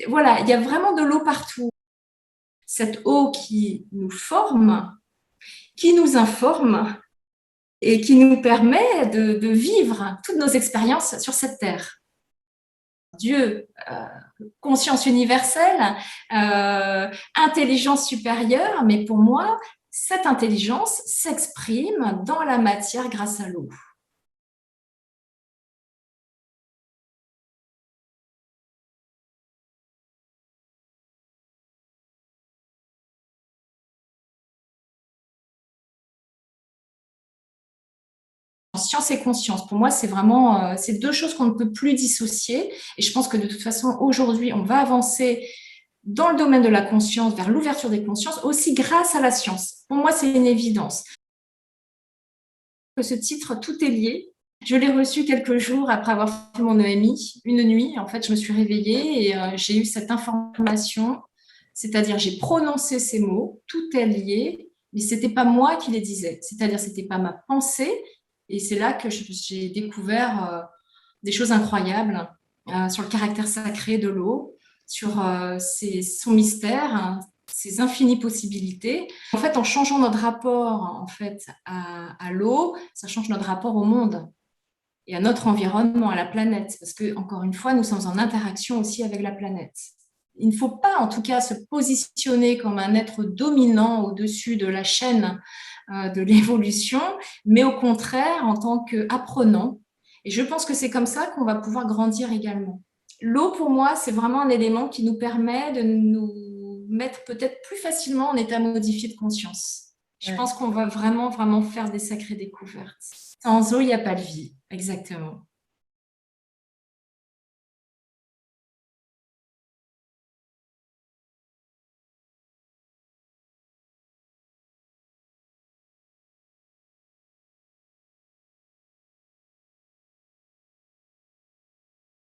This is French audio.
voilà, il y a vraiment de l'eau partout. Cette eau qui nous forme, qui nous informe et qui nous permet de vivre toutes nos expériences sur cette terre. Dieu, conscience universelle, intelligence supérieure, mais pour moi, cette intelligence s'exprime dans la matière grâce à l'eau. Science et conscience, pour moi, c'est vraiment c'est deux choses qu'on ne peut plus dissocier. Et je pense que de toute façon, aujourd'hui, on va avancer dans le domaine de la conscience, vers l'ouverture des consciences, aussi grâce à la science. Pour moi, c'est une évidence. Ce titre, tout est lié. Je l'ai reçu quelques jours après avoir fait mon EMI, une nuit. En fait, je me suis réveillée et j'ai eu cette information, c'est-à-dire j'ai prononcé ces mots, tout est lié, mais c'était pas moi qui les disais. C'est-à-dire, c'était pas ma pensée. Et c'est là que j'ai découvert des choses incroyables sur le caractère sacré de l'eau, sur son mystère, hein, ses infinies possibilités. En fait, en changeant notre rapport en fait, à l'eau, ça change notre rapport au monde et à notre environnement, à la planète. Parce que, encore une fois, nous sommes en interaction aussi avec la planète. Il ne faut pas, en tout cas, se positionner comme un être dominant au-dessus de la chaîne de l'évolution, mais au contraire, en tant qu'apprenant. Et je pense que c'est comme ça qu'on va pouvoir grandir également. L'eau, pour moi, c'est vraiment un élément qui nous permet de nous mettre peut-être plus facilement en état modifié de conscience. Je Ouais. pense qu'on va vraiment, vraiment faire des sacrées découvertes. Sans eau, il n'y a pas de vie, exactement.